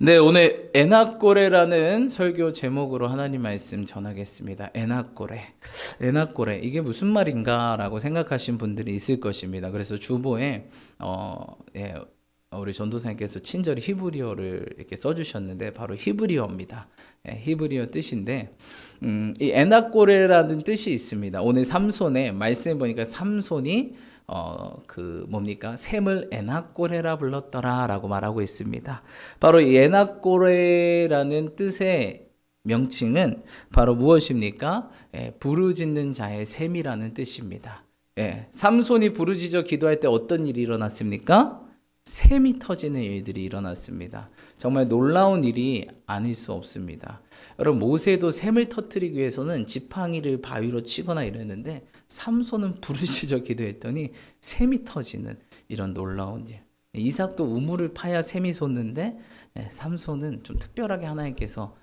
네, 오늘 에나꼬레라는 설교 제목으로 하나님 말씀 전하겠습니다. 에나꼬레. 에나꼬레. 이게 무슨 말인가라고 생각하신 분들이 있을 것입니다. 그래서 주보에 예, 우리 전도사님께서 친절히 히브리어를 이렇게 써주셨는데 바로 히브리어입니다. 예, 히브리어 뜻인데 이 에나꼬레라는 뜻이 있습니다. 오늘 삼손에 말씀해 보니까 삼손이 샘을 에나꼬레라 불렀더라라고 말하고 있습니다. 바로 이 에나꼬레라는 뜻의 명칭은 바로 무엇입니까? 부르짖는 자의 샘이라는 뜻입니다. 삼손이 부르짖어 기도할 때 어떤 일이 일어났습니까? 샘이 터지는 일들이 일어났습니다. 정말 놀라운 일이 아닐 수 없습니다. 여러분, 모세도 샘을 터뜨리기 위해서는 지팡이를 바위로 치거나 이랬는데 삼손은 부르짖어 기도했더니 샘이 터지는 이런 놀라운 일. 이삭도 우물을 파야 샘이 솟는데 삼손은 좀 특별하게 하나님께서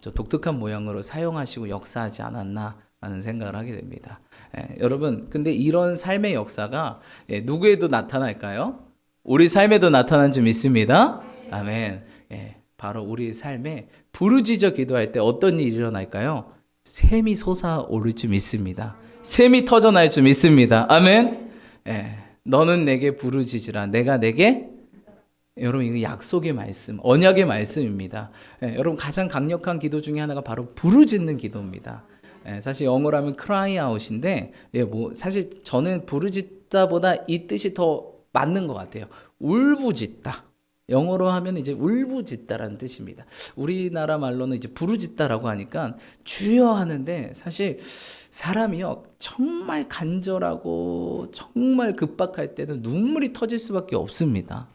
좀 독특한 모양으로 사용하시고 역사하지 않았나 하는 생각을 하게 됩니다. 여러분, 근데 이런 삶의 역사가 누구에도 나타날까요? 우리 삶에도 나타난 줄 믿습니다. 아멘. 바로 우리 삶에 부르짖어 기도할 때 어떤 일이 일어날까요? 샘이 솟아오를 줄 믿습니다. 샘이 터져날 줄 믿습니다. 아멘. 너는 내게 부르짖으라. 내가 내게. 여러분, 이거 약속의 말씀, 언약의 말씀입니다. 여러분, 가장 강력한 기도 중에 하나가 바로 부르짖는 기도입니다. 사실 영어로 하면 cry out인데, 사실 저는 부르짖다보다 이 뜻이 더 맞는 것 같아요. 울부짖다. 영어로 하면 이제 울부짖다라는 뜻입니다. 우리나라 말로는 이제 부르짖다라고 하니까 주여 하는데, 사실 사람이요, 정말 간절하고 정말 급박할 때는 눈물이 터질 수밖에 없습니다.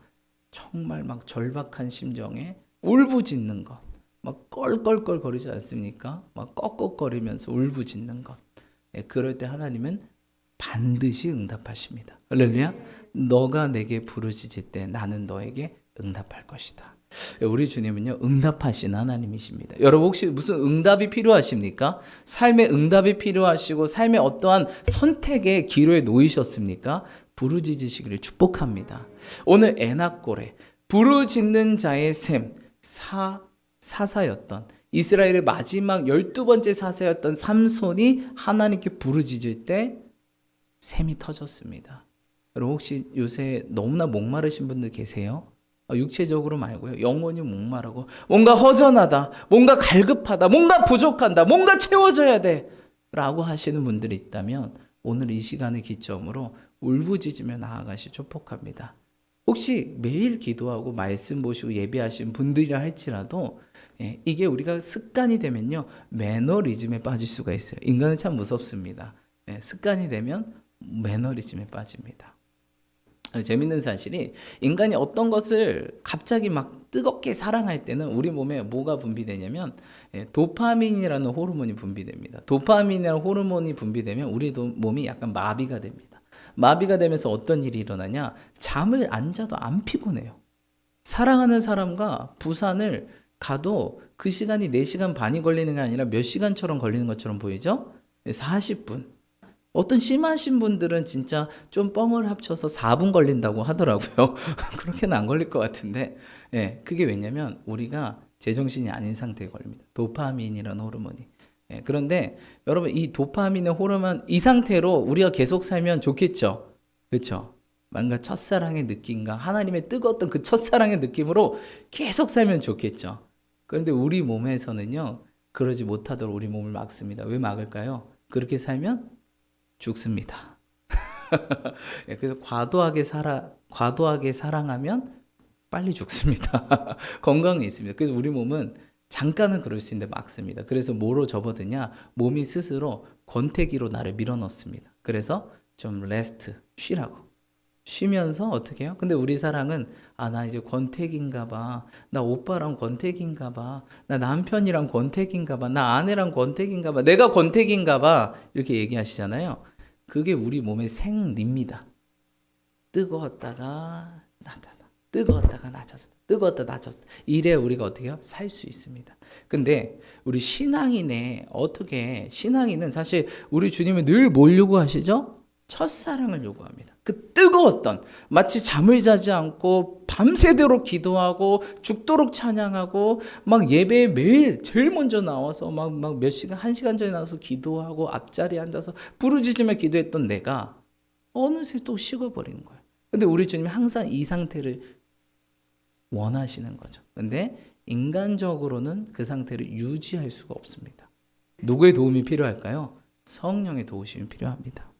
정말 막 절박한 심정에 울부짖는 것, 막 껄껄껄 거리지 않습니까? 막 꺽꺽거리면서 울부짖는 것. 그럴 때 하나님은 반드시 응답하십니다. 할렐루야. 너가 내게 부르짖을 때 나는 너에게 응답할 것이다. 우리 주님은요, 응답하시는 하나님이십니다. 여러분, 혹시 무슨 응답이 필요하십니까? 삶의 응답이 필요하시고 삶의 어떠한 선택의 기로에 놓이셨습니까? 부르짖으시기를 축복합니다. 오늘 에나꼬레, 부르짖는 자의 샘, 사사였던 이스라엘의 마지막 12번째 사사였던 삼손이 하나님께 부르짖을 때 샘이 터졌습니다. 여러분, 혹시 요새 너무나 목마르신 분들 계세요? 육체적으로 말고요, 영혼이 목마르고 뭔가 허전하다, 뭔가 갈급하다, 뭔가 부족한다, 뭔가 채워져야 돼 라고 하시는 분들이 있다면 오늘 이 시간을 기점으로 울부짖으며 나아가시 축복합니다. 혹시 매일 기도하고 말씀 보시고 예배하신 분들이라 할지라도 이게 우리가 습관이 되면요, 매너리즘에 빠질 수가 있어요. 인간은 참 무섭습니다. 습관이 되면 매너리즘에 빠집니다. 재밌는 사실이, 인간이 어떤 것을 갑자기 막 뜨겁게 사랑할 때는 우리 몸에 뭐가 분비되냐면 도파민이라는 호르몬이 분비됩니다. 도파민이라는 호르몬이 분비되면 우리 몸이 약간 마비가 됩니다. 마비가 되면서 어떤 일이 일어나냐, 잠을 안 자도 안 피곤해요. 사랑하는 사람과 부산을 가도 그 시간이 4시간 반이 걸리는 게 아니라 몇 시간처럼 걸리는 것처럼 보이죠? 40분. 어떤 심하신 분들은 진짜 좀 뻥을 합쳐서 4분 걸린다고 하더라고요. 그렇게는 안 걸릴 것 같은데, 그게 왜냐면 우리가 제정신이 아닌 상태에 걸립니다. 도파민이라는 호르몬이. 그런데 여러분, 이 도파민의 호르몬, 이 상태로 우리가 계속 살면 좋겠죠? 그렇죠? 뭔가 첫사랑의 느낌과 하나님의 뜨거웠던 그 첫사랑의 느낌으로 계속 살면 좋겠죠? 그런데 우리 몸에서는요, 그러지 못하도록 우리 몸을 막습니다. 왜 막을까요? 그렇게 살면 죽습니다. 그래서 과도하게 사랑하면 빨리 죽습니다. 건강에 있습니다. 그래서 우리 몸은 잠깐은 그럴 수 있는데 막습니다. 그래서 뭐로 접어드냐? 몸이 스스로 권태기로 나를 밀어넣습니다. 그래서 좀 레스트, 쉬라고. 쉬면서 어떻게 해요? 근데 우리 사랑은, 나 이제 권태기인가 봐. 나 오빠랑 권태기인가 봐. 나 남편이랑 권태기인가 봐. 나 아내랑 권태기인가 봐. 내가 권태기인가 봐. 이렇게 얘기하시잖아요. 그게 우리 몸의 생리입니다. 뜨거웠다가 나타나. 뜨거웠다가 낮아졌다. 뜨거웠다 낮아졌다. 이래 우리가 어떻게 해요? 살 수 있습니다. 근데 우리 신앙인은 사실 우리 주님은 늘 뭐려고 하시죠? 첫사랑을 요구합니다. 그 뜨거웠던, 마치 잠을 자지 않고 밤새도록 기도하고 죽도록 찬양하고 막 예배에 매일 제일 먼저 나와서 막 몇 시간, 1시간 전에 나와서 기도하고 앞자리에 앉아서 부르짖으며 기도했던 내가 어느새 또 식어버리는 거예요. 근데 우리 주님이 항상 이 상태를 원하시는 거죠. 근데 인간적으로는 그 상태를 유지할 수가 없습니다. 누구의 도움이 필요할까요? 성령의 도우심이 필요합니다.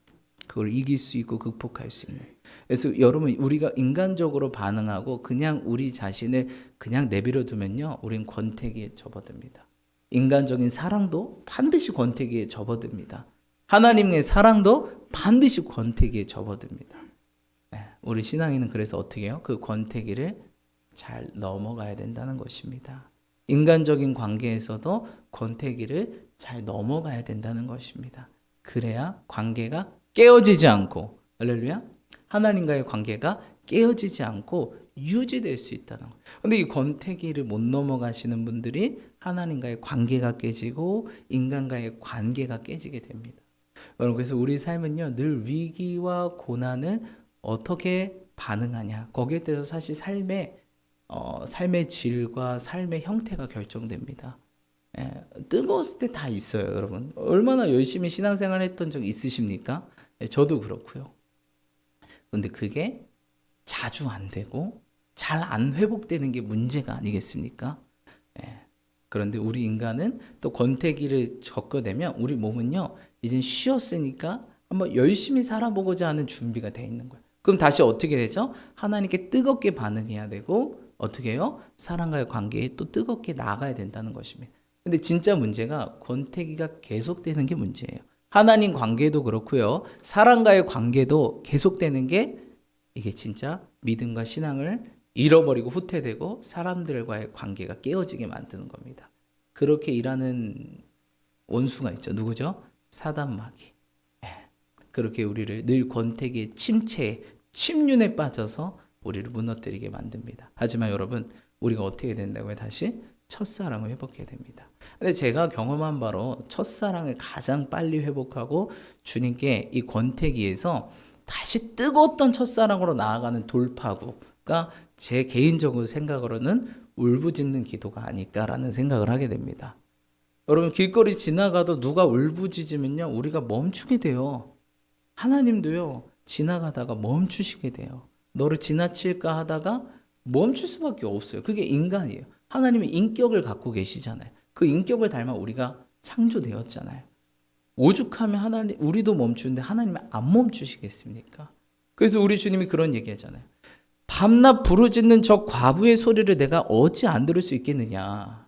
그걸 이길 수 있고 극복할 수 있는. 그래서 여러분, 우리가 인간적으로 반응하고 그냥 우리 자신을 그냥 내버려 두면요, 우린 권태기에 접어듭니다. 인간적인 사랑도 반드시 권태기에 접어듭니다. 하나님의 사랑도 반드시 권태기에 접어듭니다. 우리 신앙인은 그래서 어떻게 해요? 그 권태기를 잘 넘어가야 된다는 것입니다. 인간적인 관계에서도 권태기를 잘 넘어가야 된다는 것입니다. 그래야 관계가 깨어지지 않고, 할렐루야, 하나님과의 관계가 깨어지지 않고 유지될 수 있다는 거예요. 근데 이 권태기를 못 넘어가시는 분들이 하나님과의 관계가 깨지고 인간과의 관계가 깨지게 됩니다. 여러분, 그래서 우리 삶은요, 늘 위기와 고난을 어떻게 반응하냐, 거기에 대해서 사실 삶의 질과 삶의 형태가 결정됩니다. 뜨거웠을 때 다 있어요, 여러분. 얼마나 열심히 신앙생활 했던 적 있으십니까? 저도 그렇고요. 근데 그게 자주 안 되고 잘 안 회복되는 게 문제가 아니겠습니까? 그런데 우리 인간은 또 권태기를 겪어내면 우리 몸은요, 이젠 쉬었으니까 한번 열심히 살아보고자 하는 준비가 돼 있는 거예요. 그럼 다시 어떻게 되죠? 하나님께 뜨겁게 반응해야 되고, 어떻게 해요? 사랑과의 관계에 또 뜨겁게 나아가야 된다는 것입니다. 근데 진짜 문제가 권태기가 계속되는 게 문제예요. 하나님 관계도 그렇고요, 사랑과의 관계도 계속되는 게 이게 진짜 믿음과 신앙을 잃어버리고 후퇴되고 사람들과의 관계가 깨어지게 만드는 겁니다. 그렇게 일하는 원수가 있죠. 누구죠? 사단 마귀. 그렇게 우리를 늘 권태기의 침체에, 침륜에 빠져서 우리를 무너뜨리게 만듭니다. 하지만 여러분, 우리가 어떻게 된다고요? 다시 첫사랑을 회복해야 됩니다. 근데 제가 경험한 바로 첫사랑을 가장 빨리 회복하고 주님께 이 권태기에서 다시 뜨거웠던 첫사랑으로 나아가는 돌파구가 제 개인적으로 생각으로는 울부짖는 기도가 아닐까라는 생각을 하게 됩니다. 여러분, 길거리 지나가도 누가 울부짖으면요, 우리가 멈추게 돼요. 하나님도요, 지나가다가 멈추시게 돼요. 너를 지나칠까 하다가 멈출 수밖에 없어요. 그게 인간이에요. 하나님의 인격을 갖고 계시잖아요. 그 인격을 닮아 우리가 창조되었잖아요. 오죽하면 하나님, 우리도 멈추는데 하나님은 안 멈추시겠습니까? 그래서 우리 주님이 그런 얘기 하잖아요. 밤낮 부르짖는 저 과부의 소리를 내가 어찌 안 들을 수 있겠느냐.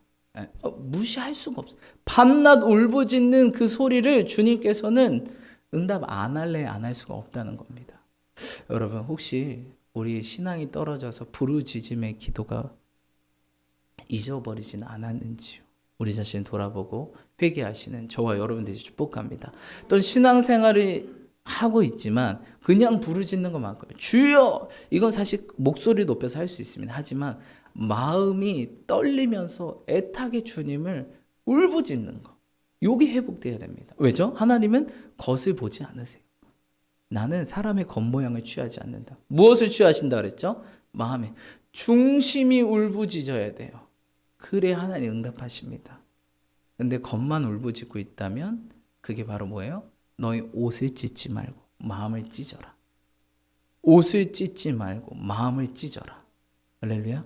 무시할 수가 없어요. 밤낮 울부짖는 그 소리를 주님께서는 응답 안 할래, 안 할 수가 없다는 겁니다. 여러분, 혹시 우리의 신앙이 떨어져서 부르짖음의 기도가 잊어버리지는 않았는지요? 우리 자신 돌아보고 회개하시는 저와 여러분들이 축복합니다. 또 신앙생활을 하고 있지만 그냥 부르짖는 것만큼, 주여! 이건 사실 목소리 높여서 할 수 있습니다. 하지만 마음이 떨리면서 애타게 주님을 울부짖는 것, 요게 회복돼야 됩니다. 왜죠? 하나님은 겉을 보지 않으세요. 나는 사람의 겉모양을 취하지 않는다. 무엇을 취하신다 그랬죠? 마음에 중심이 울부짖어야 돼요. 그래 하나님 응답하십니다. 근데 겉만 울부짖고 있다면 그게 바로 뭐예요? 너희 옷을 찢지 말고 마음을 찢어라. 옷을 찢지 말고 마음을 찢어라. 할렐루야.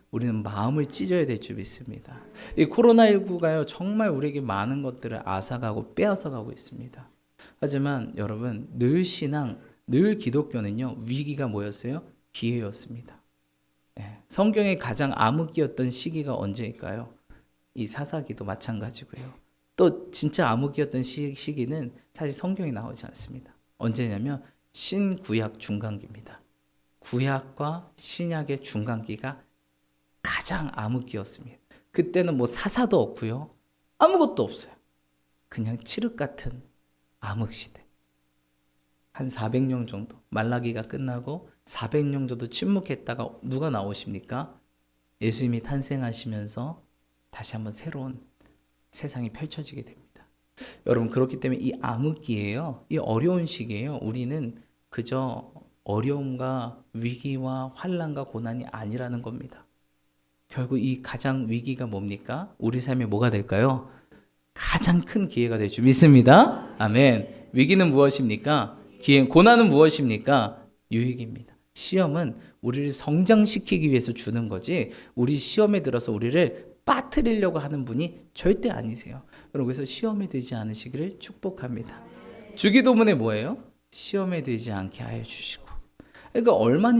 우리는 마음을 찢어야 될 줄 믿습니다. 이 코로나19가요, 정말 우리에게 많은 것들을 앗아가고 빼앗아가고 있습니다. 하지만 여러분, 늘 신앙, 늘 기독교는요, 위기가 뭐였어요? 기회였습니다. 성경에 가장 암흑기였던 시기가 언제일까요? 이 사사기도 마찬가지고요. 또 진짜 암흑기였던 시기는 사실 성경에 나오지 않습니다. 언제냐면 신구약 중간기입니다. 구약과 신약의 중간기가 가장 암흑기였습니다. 그때는 뭐 사사도 없고요, 아무것도 없어요. 그냥 칠흑 같은 암흑시대. 한 400년 정도, 말라기가 끝나고 400년 정도 침묵했다가 누가 나오십니까? 예수님이 탄생하시면서 다시 한번 새로운 세상이 펼쳐지게 됩니다. 여러분 그렇기 때문에 이 암흑기예요. 이 어려운 시기예요. 우리는 그저 어려움과 위기와 환난과 고난이 아니라는 겁니다. 결국 이 가장 위기가 뭡니까? 우리 삶에 뭐가 될까요? 가장 큰 기회가 될 줄 믿습니다. 아멘. 위기는 무엇입니까? 고난은 무엇입니까? 유익입니다. 시험은 우리를 성장시키기 위해서 주는 거지 우리 시험에 들어서 우리를 빠뜨리려고 하는 분이 절대 아니세요. 여러분 그래서 시험에 들지 않으시기를 축복합니다. 주기도문에 뭐예요? 시험에 들지 않게 하여 주시고. 그러니까 얼마나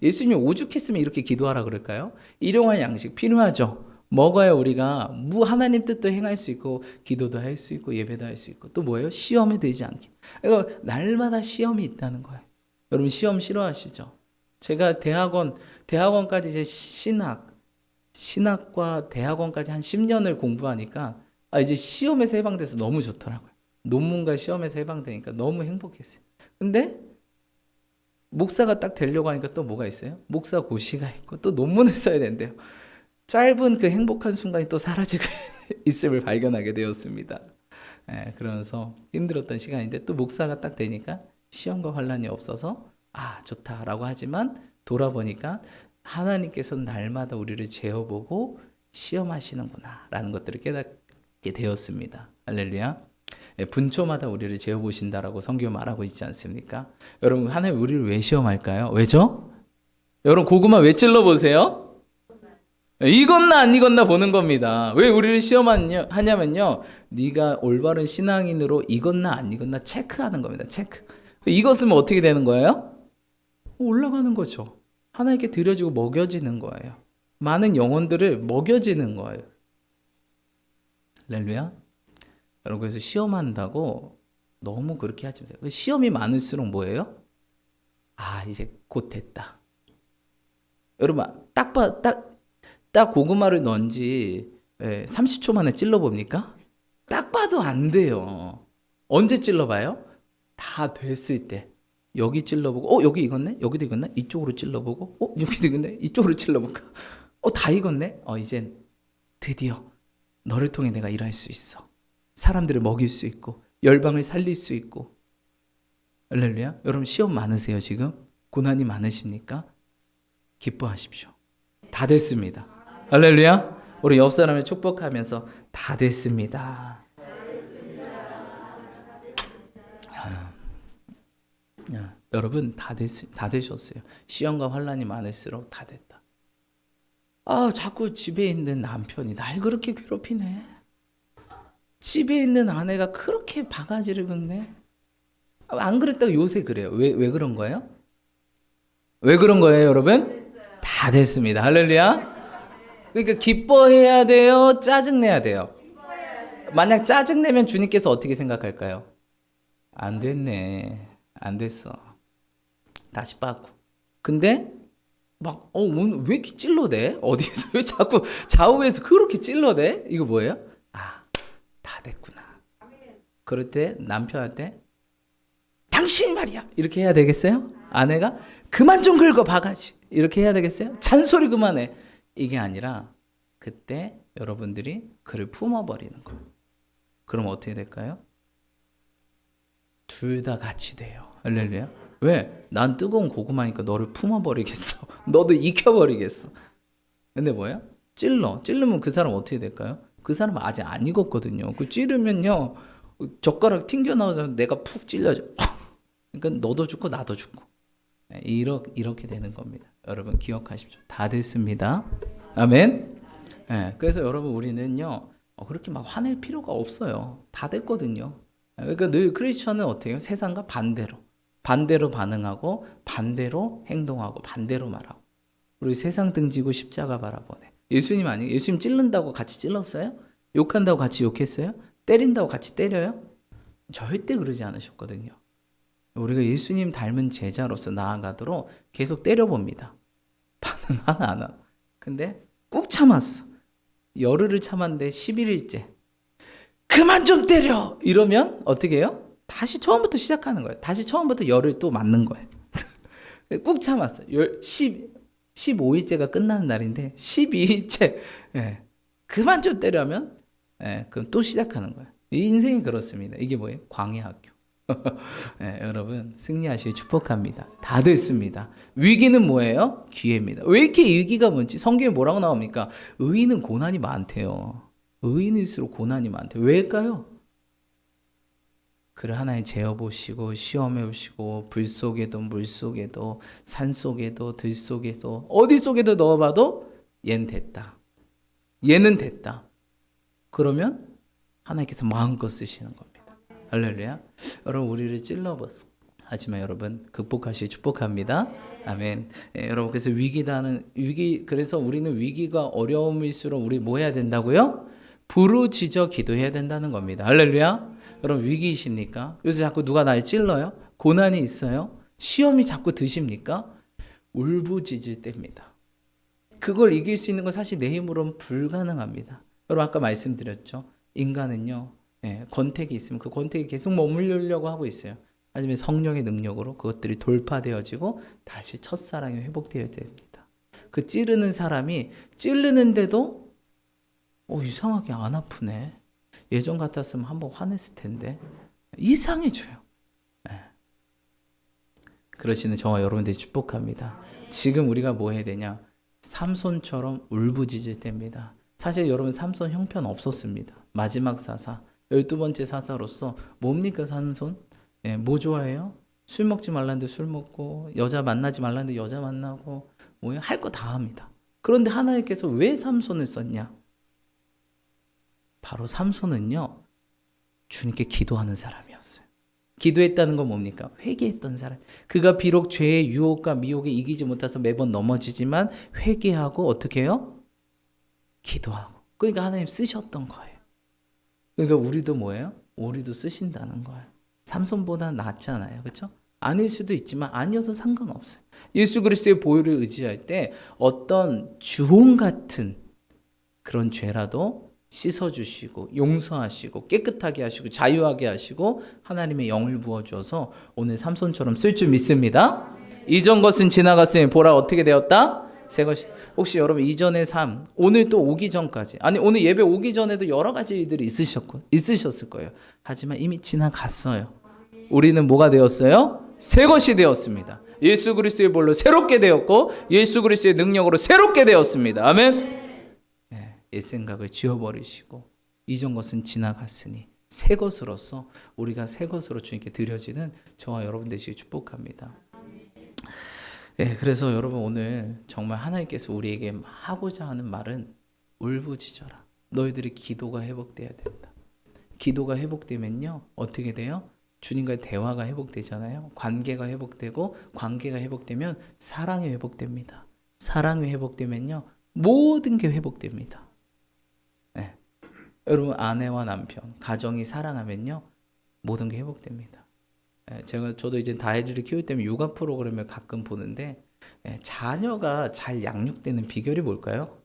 예수님이 오죽했으면 이렇게 기도하라 그럴까요? 일용할 양식 필요하죠. 먹어야 우리가 하나님 뜻도 행할 수 있고 기도도 할 수 있고 예배도 할 수 있고 또 뭐예요? 시험에 들지 않게. 그러니까 날마다 시험이 있다는 거예요. 여러분 시험 싫어하시죠? 제가 대학원까지 이제 신학과 대학원까지 한 10년을 공부하니까 이제 시험에서 해방돼서 너무 좋더라고요. 논문과 시험에서 해방되니까 너무 행복했어요. 근데 목사가 딱 되려고 하니까 또 뭐가 있어요? 목사 고시가 있고 또 논문을 써야 된대요. 짧은 그 행복한 순간이 또 사라지고 있음을 발견하게 되었습니다. 그러면서 힘들었던 시간인데 또 목사가 딱 되니까 시험과 환난이 없어서 좋다라고 하지만 돌아보니까 하나님께서는 날마다 우리를 재어보고 시험하시는구나 라는 것들을 깨닫게 되었습니다. 할렐루야. 분초마다 우리를 재어보신다라고 성경 말하고 있지 않습니까? 여러분 하나님 우리를 왜 시험할까요? 왜죠? 여러분 고구마 왜 찔러보세요? 익었나 안 익었나 보는 겁니다. 왜 우리를 시험하냐면요, 네가 올바른 신앙인으로 익었나 안 익었나 체크하는 겁니다. 체크. 익었으면 어떻게 되는 거예요? 올라가는 거죠. 하나님께 드려지고 먹여지는 거예요. 많은 영혼들을 먹여지는 거예요. 할렐루야. 여러분 그래서 시험한다고 너무 그렇게 하지 마세요. 시험이 많을수록 뭐예요? 이제 곧 됐다. 여러분 딱 고구마를 넣은 지 30초 만에 찔러봅니까? 딱 봐도 안 돼요. 언제 찔러봐요? 다 됐을 때. 여기 찔러보고 여기 익었네? 여기도 익었네? 이쪽으로 찔러보고 여기도 익었네? 이쪽으로 찔러볼까? 다 익었네? 이젠 드디어 너를 통해 내가 일할 수 있어. 사람들을 먹일 수 있고 열방을 살릴 수 있고. 할렐루야. 여러분 시험 많으세요 지금? 고난이 많으십니까? 기뻐하십시오. 다 됐습니다. 할렐루야. 우리 옆 사람을 축복하면서 다 됐습니다. 여러분 다 되셨어요. 시험과 환난이 많을수록 다 됐다. 자꾸 집에 있는 남편이 날 그렇게 괴롭히네. 집에 있는 아내가 그렇게 바가지를 긁네. 안 그랬다고 요새 그래요. 왜 그런 거예요? 왜 그런 거예요, 여러분? 다 됐습니다. 할렐루야. 그러니까 기뻐해야 돼요? 짜증내야 돼요? 만약 짜증내면 주님께서 어떻게 생각할까요? 안 됐네. 안 됐어. 다시 빠고. 근데 오늘 왜 이렇게 찔러대? 어디에서 왜 자꾸 좌우에서 그렇게 찔러대? 이거 뭐예요? 다 됐구나. 그럴 때 남편한테 당신 말이야 이렇게 해야 되겠어요? 아내가 그만 좀 긁어 바가지 이렇게 해야 되겠어요? 잔소리 그만해. 이게 아니라 그때 여러분들이 그를 품어버리는 거예요. 그럼 어떻게 될까요? 둘 다 같이 돼요. 할렐루야. 왜? 난 뜨거운 고구마니까 너를 품어버리겠어. 너도 익혀버리겠어. 근데 뭐예요? 찌르면 그 사람 어떻게 될까요? 그 사람은 아직 안 익었거든요. 그 찌르면요 젓가락 튕겨나와서 내가 푹 찔려져. 그러니까 너도 죽고 나도 죽고. 이렇게 되는 겁니다. 여러분 기억하십시오. 다 됐습니다. 아멘. 그래서 여러분 우리는요 그렇게 막 화낼 필요가 없어요. 다 됐거든요. 그러니까 늘 크리스천은 어떻게 해요? 세상과 반대로 반응하고 반대로 행동하고 반대로 말하고. 우리 세상 등지고 십자가 바라보네. 예수님 아니에요? 예수님 찔른다고 같이 찔렀어요? 욕한다고 같이 욕했어요? 때린다고 같이 때려요? 절대 그러지 않으셨거든요. 우리가 예수님 닮은 제자로서 나아가도록 계속 때려봅니다. 반응 안 하나. 근데 꾹 참았어. 열흘을 참았는데 11일째 그만 좀 때려! 이러면 어떻게 해요? 다시 처음부터 시작하는 거예요. 다시 처음부터 열을 또 맞는 거예요. 꾹 참았어. 15일째가 끝나는 날인데 12일째 그만 좀 때려면 그럼 또 시작하는 거예요. 이 인생이 그렇습니다. 이게 뭐예요? 광야 학교. 네, 여러분 승리하시길 축복합니다. 다 됐습니다. 위기는 뭐예요? 기회입니다. 왜 이렇게 위기가 많지? 성경에 뭐라고 나옵니까? 의인은 고난이 많대요. 의인일수록 고난이 많대요. 왜일까요? 그를 하나님 재어보시고 시험해보시고 불 속에도 물 속에도 산 속에도 들 속에도 어디 속에도 넣어봐도 얘는 됐다. 얘는 됐다. 그러면 하나님께서 마음껏 쓰시는 겁니다. 할렐루야. 여러분 우리를 찔러봤어. 하지만 여러분 극복하시 축복합니다. 아멘. 여러분 그래서 그래서 우리는 위기가 어려움일수록 우리 뭐 해야 된다고요? 부르짖어 기도해야 된다는 겁니다. 할렐루야. 여러분 위기이십니까? 요새 자꾸 누가 날 찔러요? 고난이 있어요? 시험이 자꾸 드십니까? 울부짖을 때입니다. 그걸 이길 수 있는 건 사실 내 힘으로는 불가능합니다. 여러분 아까 말씀드렸죠. 인간은요. 권태기 있으면 그 권태기 계속 머무르려고 하고 있어요. 하지만 성령의 능력으로 그것들이 돌파되어지고 다시 첫사랑이 회복되어야 됩니다. 그 찌르는 사람이 찌르는데도 이상하게 안 아프네. 예전 같았으면 한번 화냈을 텐데 이상해져요. 그러시는 저와 여러분들이 축복합니다. 지금 우리가 뭐 해야 되냐? 삼손처럼 울부짖을 때입니다. 사실 여러분 삼손 형편 없었습니다. 마지막 사사 12번째 사사로서 뭡니까 삼손? 뭐 좋아해요? 술 먹지 말라는데 술 먹고 여자 만나지 말라는데 여자 만나고 뭐야? 할 거 다 합니다. 그런데 하나님께서 왜 삼손을 썼냐? 바로 삼손은요 주님께 기도하는 사람이었어요. 기도했다는 건 뭡니까? 회개했던 사람. 그가 비록 죄의 유혹과 미혹에 이기지 못해서 매번 넘어지지만 회개하고 어떻게 해요? 기도하고. 그러니까 하나님 쓰셨던 거예요. 그러니까 우리도 뭐예요? 우리도 쓰신다는 거예요. 삼손보다 낫잖아요. 그렇죠? 아닐 수도 있지만 아니어도 상관없어요. 예수 그리스도의 보혈을 의지할 때 어떤 주홍 같은 그런 죄라도 씻어주시고 용서하시고 깨끗하게 하시고 자유하게 하시고 하나님의 영을 부어주어서 오늘 삼손처럼 쓸 줄 믿습니다. 이전 것은 지나갔으니 보라 어떻게 되었다? 새 것이. 혹시 여러분 이전의 삶 오늘 또 오기 전까지 아니 오늘 예배 오기 전에도 여러 가지 일들이 있으셨을 거예요. 하지만 이미 지나갔어요. 우리는 뭐가 되었어요? 새 것이 되었습니다. 예수 그리스도의 볼로 새롭게 되었고 예수 그리스도의 능력으로 새롭게 되었습니다. 아멘. 옛 생각을 지워버리시고 이전 것은 지나갔으니 새 것으로서 우리가 새 것으로 주님께 드려지는 저와 여러분 되시길 축복합니다. 그래서 여러분 오늘 정말 하나님께서 우리에게 하고자 하는 말은 울부짖어라. 너희들의 기도가 회복돼야 된다. 기도가 회복되면요 어떻게 돼요? 주님과의 대화가 회복되잖아요. 관계가 회복되고 관계가 회복되면 사랑이 회복됩니다. 사랑이 회복되면요 모든 게 회복됩니다. 여러분 아내와 남편, 가정이 사랑하면요 모든 게 회복됩니다. 저도 이제 다혜리를 키울 때면 육아 프로그램을 가끔 보는데 자녀가 잘 양육되는 비결이 뭘까요?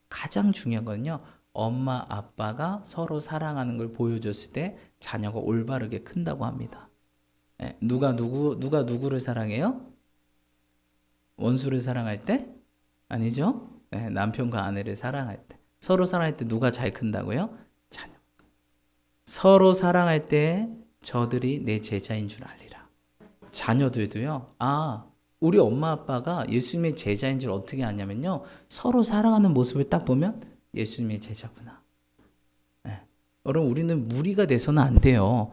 가장 중요한 건요 엄마 아빠가 서로 사랑하는 걸 보여줬을 때 자녀가 올바르게 큰다고 합니다. 누가 누구를 사랑해요? 원수를 사랑할 때? 아니죠? 남편과 아내를 사랑할 때. 서로 사랑할 때 누가 잘 큰다고요? 자녀. 서로 사랑할 때 저들이 내 제자인 줄 알리라. 자녀들도요. 우리 엄마 아빠가 예수님의 제자인 줄 어떻게 아냐면요. 서로 사랑하는 모습을 딱 보면 예수님의 제자구나. 여러분 우리는 무리가 돼서는 안 돼요.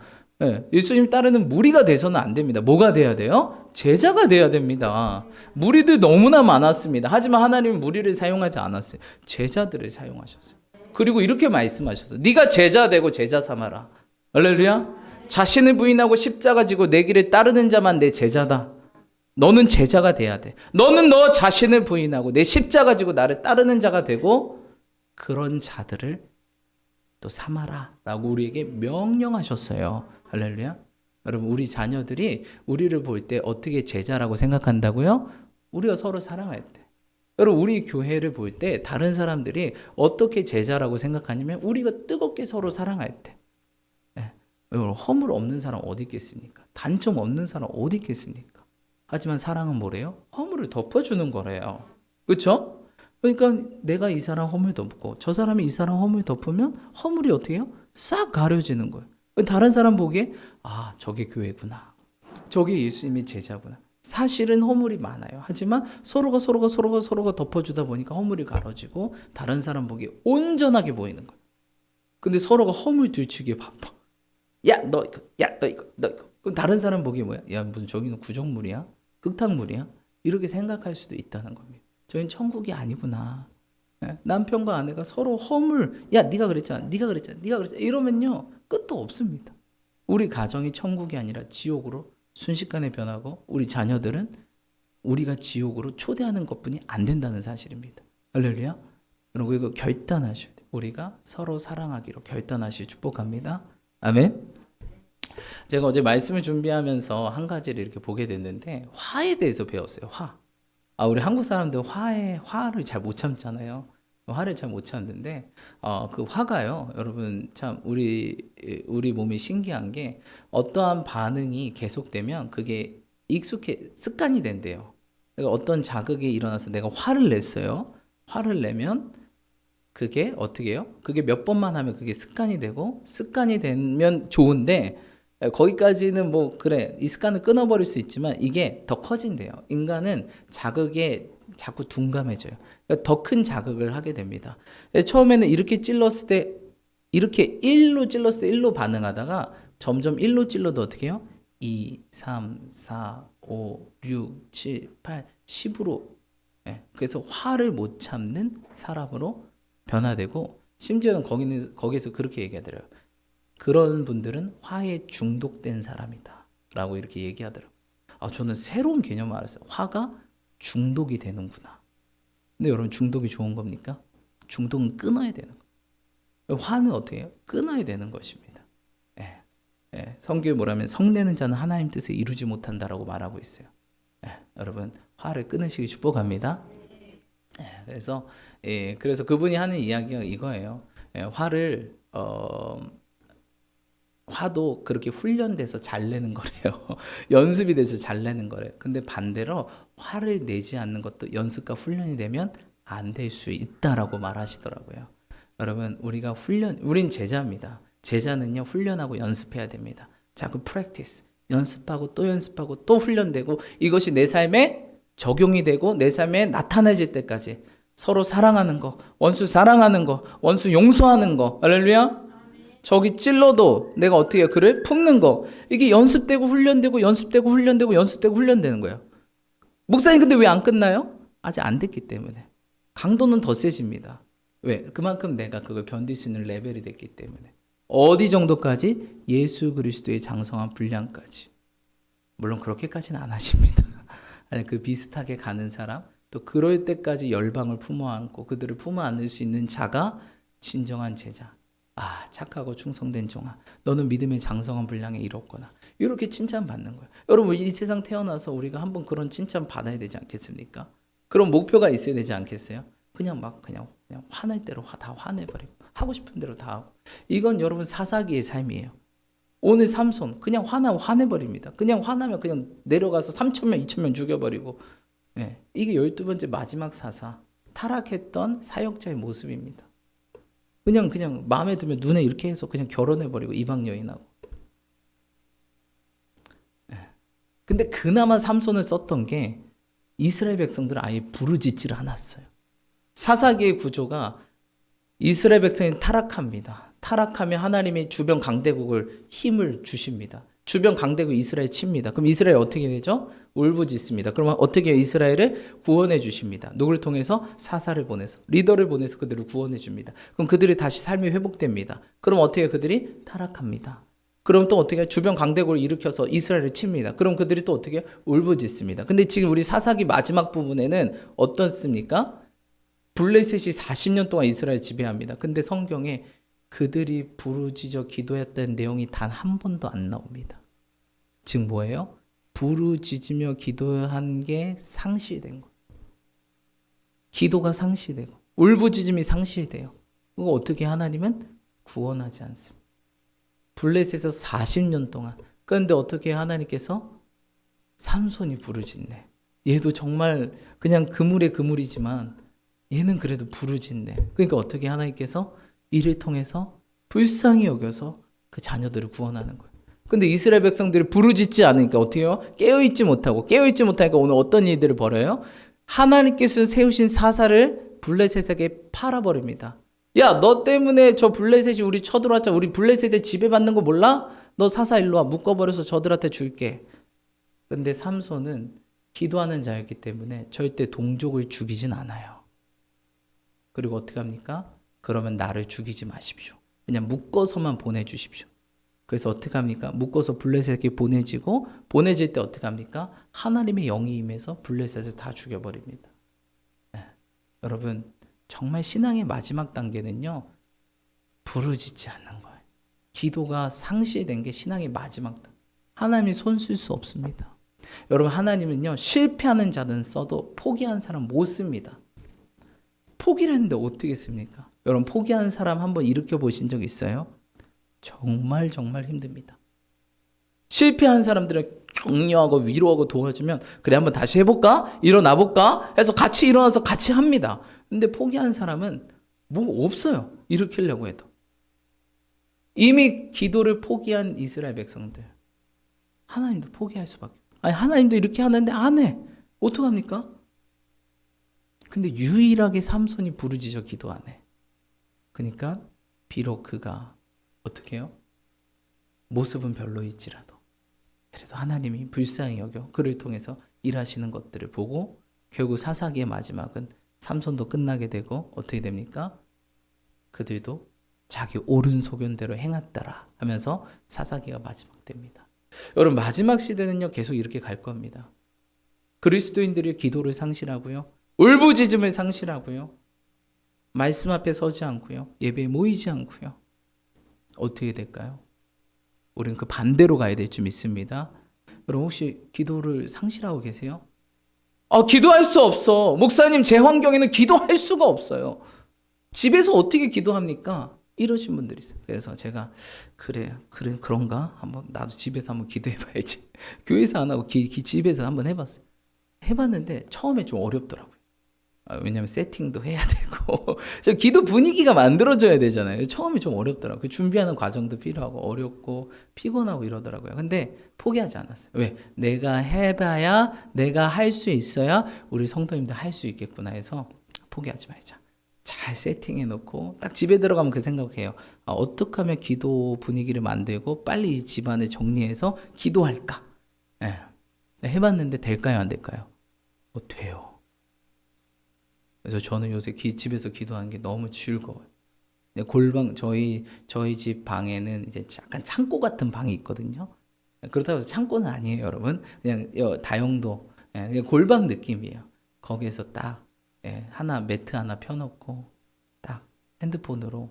예수님 따르는 무리가 돼서는 안 됩니다. 뭐가 돼야 돼요? 제자가 돼야 됩니다. 무리들 너무나 많았습니다. 하지만 하나님은 무리를 사용하지 않았어요. 제자들을 사용하셨어요. 그리고 이렇게 말씀하셨어요. 네가 제자 되고 제자 삼아라. 할렐루야. 자신을 부인하고 십자가 지고 내 길을 따르는 자만 내 제자다. 너는 제자가 돼야 돼. 너는 너 자신을 부인하고 내 십자가 지고 나를 따르는 자가 되고 그런 자들을 또 삼아라 라고 우리에게 명령하셨어요. 할렐루야. 여러분 우리 자녀들이 우리를 볼 때 어떻게 제자라고 생각한다고요? 우리가 서로 사랑할 때. 여러분 우리 교회를 볼 때 다른 사람들이 어떻게 제자라고 생각하냐면 우리가 뜨겁게 서로 사랑할 때. 여러분 허물 없는 사람 어디 있겠습니까? 단점 없는 사람 어디 있겠습니까? 하지만 사랑은 뭐래요? 허물을 덮어주는 거래요. 그렇죠? 그러니까 내가 이 사람 허물 덮고 저 사람이 이 사람 허물 덮으면 허물이 어떻게 해요? 싹 가려지는 거예요. 다른 사람 보기에 아, 저게 교회구나. 저게 예수님의 제자구나. 사실은 허물이 많아요. 하지만 서로가 덮어주다 보니까 허물이 가려지고 다른 사람 보기에 온전하게 보이는 거예요. 근데 서로가 허물 들추기에 바빠. 야, 너 이거, 야, 너 이거, 너 이거. 그럼 다른 사람 보기에 뭐야? 야, 무슨 저기는 구정물이야? 흙탕물이야? 이렇게 생각할 수도 있다는 겁니다. 저희는 천국이 아니구나. 예? 남편과 아내가 서로 허물, 야, 네가 그랬잖아, 네가 그랬잖아, 네가 그랬잖아. 이러면요 끝도 없습니다. 우리 가정이 천국이 아니라 지옥으로 순식간에 변하고 우리 자녀들은 우리가 지옥으로 초대하는 것뿐이 안 된다는 사실입니다. 할렐루야. 여러분 이거 결단하셔야 돼요. 우리가 서로 사랑하기로 결단하시길 축복합니다. 아멘. 제가 어제 말씀을 준비하면서 한 가지를 이렇게 보게 됐는데 화에 대해서 배웠어요. 화. 우리 한국 사람들 화를 잘 못 참잖아요. 화를 잘 못 참는데 그 화가요. 여러분 참 우리 몸이 신기한 게 어떠한 반응이 계속되면 그게 습관이 된대요. 그러니까 어떤 자극이 일어나서 내가 화를 냈어요. 화를 내면 그게 어떻게 해요? 그게 몇 번만 하면 그게 습관이 되고 습관이 되면 좋은데 거기까지는 뭐 그래 이 습관을 끊어버릴 수 있지만 이게 더 커진대요. 인간은 자극에 자꾸 둔감해져요. 그러니까 더 큰 자극을 하게 됩니다. 처음에는 이렇게 찔렀을 때 이렇게 1로 찔렀을 때 1로 반응하다가 점점 1로 찔러도 어떻게 해요? 2, 3, 4, 5, 6, 7, 8, 10으로 그래서 화를 못 참는 사람으로 변화되고 심지어는 거기서 그렇게 얘기하더라고요. 그런 분들은 화에 중독된 사람이다 라고 이렇게 얘기하더라고요. 저는 새로운 개념을 알았어요. 화가 중독이 되는구나. 근데 여러분 중독이 좋은 겁니까? 중독은 끊어야 되는 거예요. 화는 어떻게 해요? 끊어야 되는 것입니다. 성경에 뭐라면 성내는 자는 하나님 뜻을 이루지 못한다라고 말하고 있어요. 여러분 화를 끊으시기 축복합니다. 그래서 그분이 하는 이야기가 이거예요. 화도 그렇게 훈련돼서 잘 내는 거래요. 연습이 돼서 잘 내는 거래요. 근데 반대로 화를 내지 않는 것도 연습과 훈련이 되면 안 될 수 있다라고 말하시더라고요. 여러분, 우린 제자입니다. 제자는요, 훈련하고 연습해야 됩니다. 자꾸 practice, 연습하고 또 훈련되고 이것이 내 삶에 적용이 되고 내 삶에 나타내질 때까지 서로 사랑하는 거, 원수 사랑하는 거, 원수 용서하는 거, 할렐루야. 저기 찔러도 내가 어떻게 해요? 그를 품는 거. 이게 연습되고 훈련되는 거예요. 목사님 근데 왜 안 끝나요? 아직 안 됐기 때문에. 강도는 더 세집니다. 왜? 그만큼 내가 그걸 견딜 수 있는 레벨이 됐기 때문에. 어디 정도까지? 예수 그리스도의 장성한 분량까지. 물론 그렇게까지는 안 하십니다. 아니, 그 비슷하게 가는 사람, 또 그럴 때까지 열방을 품어 안고 그들을 품어 안을 수 있는 자가 진정한 제자. 착하고 충성된 종아, 너는 믿음의 장성한 분량에 이뤘구나. 이렇게 칭찬받는 거예요. 여러분 이 세상 태어나서 우리가 한번 그런 칭찬 받아야 되지 않겠습니까? 그런 목표가 있어야 되지 않겠어요? 그냥 화낼 대로 다 화내버리고 하고 싶은 대로 다 하고. 이건 여러분 사사기의 삶이에요. 오늘 삼손 그냥 화내버립니다. 그냥 화나면 그냥 내려가서 3,000명 2,000명 죽여버리고. 이게 12번째 마지막 사사, 타락했던 사역자의 모습입니다. 그냥 마음에 들면 눈에 이렇게 해서 그냥 결혼해버리고 이방 여인하고. 근데 그나마 삼손을 썼던 게 이스라엘 백성들을 아예 부르짖지를 않았어요. 사사기의 구조가 이스라엘 백성이 타락합니다. 타락하면 하나님이 주변 강대국을 힘을 주십니다. 주변 강대국 이스라엘 칩니다. 그럼 이스라엘 어떻게 되죠? 울부짖습니다. 그러면 어떻게 이스라엘을 구원해 주십니다. 누구를 통해서? 사사를 보내서, 리더를 보내서 그들을 구원해 줍니다. 그럼 그들이 다시 삶이 회복됩니다. 그럼 어떻게 그들이 타락합니다. 그럼 또 어떻게 주변 강대국을 일으켜서 이스라엘을 칩니다. 그럼 그들이 또 어떻게 울부짖습니다. 근데 지금 우리 사사기 마지막 부분에는 어떻습니까? 블레셋이 40년 동안 이스라엘 지배합니다. 근데 성경에 그들이 부르짖어 기도했던 내용이 단 한 번도 안 나옵니다. 즉 뭐예요? 부르짖으며 기도한 게 상실된 거예요. 기도가 상실되고 울부짖음이 상실돼요. 그거 어떻게 하나님은 구원하지 않습니다. 블레셋에서 40년 동안. 그런데 어떻게 하나님께서 삼손이 부르짖네. 얘도 정말 그냥 그물의 그물이지만 얘는 그래도 부르짖네. 그러니까 어떻게 하나님께서 이를 통해서 불쌍히 여겨서 그 자녀들을 구원하는 거예요. 근데 이스라엘 백성들이 부르짖지 않으니까 어떻게 해요? 깨어있지 못하니까 오늘 어떤 일들을 벌여요? 하나님께서 세우신 사사를 블레셋에게 팔아버립니다. 야, 너 때문에 저 블레셋이 우리 쳐들어왔잖아. 우리 블레셋에 지배받는 거 몰라? 너 사사 일로 와. 묶어버려서 저들한테 줄게. 근데 삼손은 기도하는 자였기 때문에 절대 동족을 죽이진 않아요. 그리고 어떻게 합니까? 그러면 나를 죽이지 마십시오. 그냥 묶어서만 보내주십시오. 그래서 어떻게 합니까? 묶어서 블레셋에게 보내지고, 보내질 때 어떻게 합니까? 하나님의 영이 임해서 블레셋을 다 죽여버립니다. 네. 여러분, 정말 신앙의 마지막 단계는요, 부르짖지 않는 거예요. 기도가 상실된 게 신앙의 마지막 단계. 하나님이 손 쓸 수 없습니다. 여러분, 하나님은요, 실패하는 자는 써도 포기한 사람 못 씁니다. 포기를 했는데 어떻게 씁니까? 여러분, 포기한 사람 한번 일으켜 보신 적 있어요? 정말 힘듭니다. 실패한 사람들은 격려하고 위로하고 도와주면, 그래 한번 다시 해볼까? 일어나 볼까? 해서 같이 일어나서 같이 합니다. 근데 포기한 사람은 뭐 없어요. 일으키려고 해도. 이미 기도를 포기한 이스라엘 백성들, 하나님도 포기할 수밖에. 아니, 하나님도 이렇게 하는데 안 해. 어떡합니까? 근데 유일하게 삼손이 부르짖어 기도 안 해. 그러니까 비록 그가 어떻게 해요? 모습은 별로일지라도 그래도 하나님이 불쌍히 여겨 그를 통해서 일하시는 것들을 보고, 결국 사사기의 마지막은 삼손도 끝나게 되고 어떻게 됩니까? 그들도 자기 옳은 소견대로 행했더라 하면서 사사기가 마지막 됩니다. 여러분, 마지막 시대는요 계속 이렇게 갈 겁니다. 그리스도인들이 기도를 상실하고요, 울부짖음을 상실하고요, 말씀 앞에 서지 않고요, 예배에 모이지 않고요, 어떻게 될까요? 우리는 그 반대로 가야 될 줄 믿습니다. 여러분, 혹시 기도를 상실하고 계세요? 기도할 수 없어. 목사님, 제 환경에는 기도할 수가 없어요. 집에서 어떻게 기도합니까? 이러신 분들이 있어요. 그래서 제가 그런가? 한번 나도 집에서 한번 기도해봐야지. 교회에서 안 하고 집에서 한번 해봤어요. 해봤는데 처음에 좀 어렵더라고요. 왜냐하면 세팅도 해야 되고 저 기도 분위기가 만들어져야 되잖아요. 처음에 좀 어렵더라고요. 준비하는 과정도 필요하고 어렵고 피곤하고 이러더라고요. 근데 포기하지 않았어요. 왜? 내가 해봐야, 내가 할 수 있어야 우리 성도님도 할 수 있겠구나 해서 포기하지 말자. 잘 세팅해 놓고 딱 집에 들어가면 그 생각해요. 어떻게 하면 기도 분위기를 만들고 빨리 이 집안을 정리해서 기도할까? 네. 해봤는데 될까요, 안 될까요? 돼요. 그래서 저는 요새 집에서 기도하는 게 너무 즐거워요. 골방, 저희 집 방에는 이제 약간 창고 같은 방이 있거든요. 그렇다고 해서 창고는 아니에요, 여러분. 그냥 다용도, 그냥 골방 느낌이에요. 거기에서 딱 매트 하나 펴놓고 딱 핸드폰으로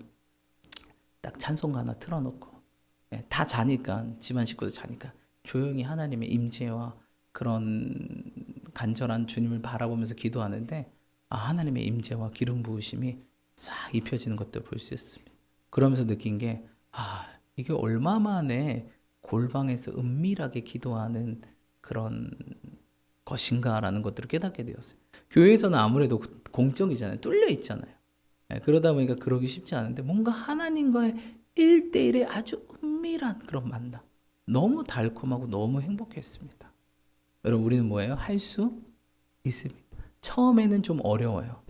딱 찬송가 하나 틀어놓고 다 자니까, 집안 식구도 자니까 조용히 하나님의 임재와 그런 간절한 주님을 바라보면서 기도하는데, 하나님의 임재와 기름 부으심이 싹 입혀지는 것들을 볼 수 있습니다. 그러면서 느낀 게 이게 얼마 만에 골방에서 은밀하게 기도하는 그런 것인가라는 것들을 깨닫게 되었어요. 교회에서는 아무래도 공적이잖아요. 뚫려 있잖아요. 그러다 보니까 그러기 쉽지 않은데, 뭔가 하나님과의 1대1의 아주 은밀한 그런 만남, 너무 달콤하고 너무 행복했습니다. 여러분, 우리는 뭐예요? 할 수 있습니다. 처음에는 좀 어려워요.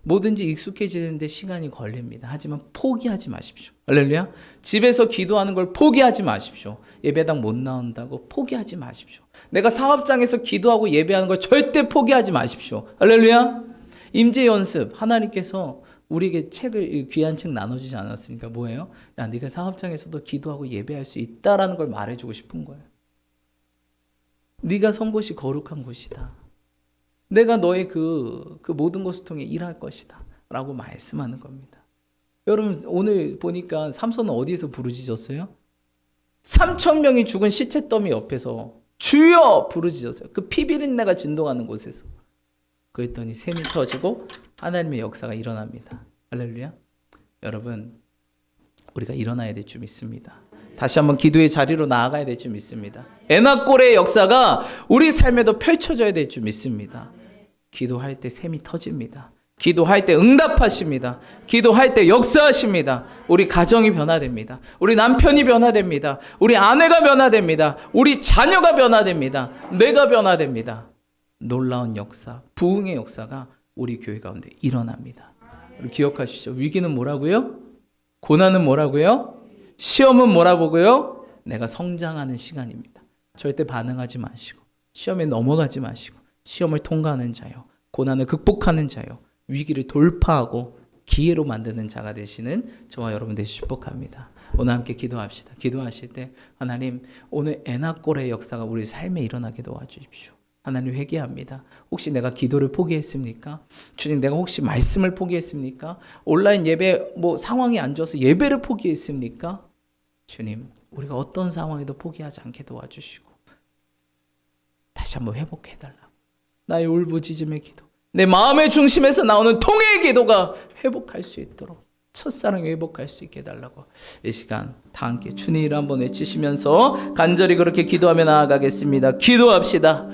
뭐든지 익숙해지는데 시간이 걸립니다. 하지만 포기하지 마십시오. 할렐루야. 집에서 기도하는 걸 포기하지 마십시오. 예배당 못 나온다고 포기하지 마십시오. 내가 사업장에서 기도하고 예배하는 걸 절대 포기하지 마십시오. 할렐루야. 임재 연습, 하나님께서 우리에게 귀한 책 나눠주지 않았으니까 뭐예요? 야, 네가 사업장에서도 기도하고 예배할 수 있다라는 걸 말해주고 싶은 거예요. 네가 선 곳이 거룩한 곳이다. 내가 너의 그 모든 것을 통해 일할 것이다 라고 말씀하는 겁니다. 여러분, 오늘 보니까 삼손은 어디에서 부르짖었어요? 3,000명이 죽은 시체 더미 옆에서 주여 부르짖었어요. 그 피비린내가 진동하는 곳에서. 그랬더니 샘이 터지고 하나님의 역사가 일어납니다. 할렐루야. 여러분, 우리가 일어나야 될 줄 믿습니다. 다시 한번 기도의 자리로 나아가야 될 줄 믿습니다. 에나꼴의 역사가 우리 삶에도 펼쳐져야 될 줄 믿습니다. 기도할 때 샘이 터집니다. 기도할 때 응답하십니다. 기도할 때 역사하십니다. 우리 가정이 변화됩니다. 우리 남편이 변화됩니다. 우리 아내가 변화됩니다. 우리 자녀가 변화됩니다. 내가 변화됩니다. 놀라운 역사, 부흥의 역사가 우리 교회 가운데 일어납니다. 우리 기억하시죠? 위기는 뭐라고요? 고난은 뭐라고요? 시험은 뭐라고요? 내가 성장하는 시간입니다. 절대 반응하지 마시고 시험에 넘어가지 마시고 시험을 통과하는 자요, 고난을 극복하는 자요, 위기를 돌파하고 기회로 만드는 자가 되시는 저와 여러분 되시 축복합니다. 오늘 함께 기도합시다. 기도하실 때 하나님, 오늘 에나꼴의 역사가 우리 삶에 일어나게 도와주십시오. 하나님, 회개합니다. 혹시 내가 기도를 포기했습니까? 주님, 내가 혹시 말씀을 포기했습니까? 온라인 예배 상황이 안 좋아서 예배를 포기했습니까? 주님, 우리가 어떤 상황에도 포기하지 않게 도와주시고 다시 한번 회복해달라고. 나의 울부짖음의 기도, 내 마음의 중심에서 나오는 통회의 기도가 회복할 수 있도록, 첫사랑이 회복할 수 있게 해달라고. 이 시간 다 함께 주님을 한번 외치시면서 간절히 그렇게 기도하며 나아가겠습니다. 기도합시다.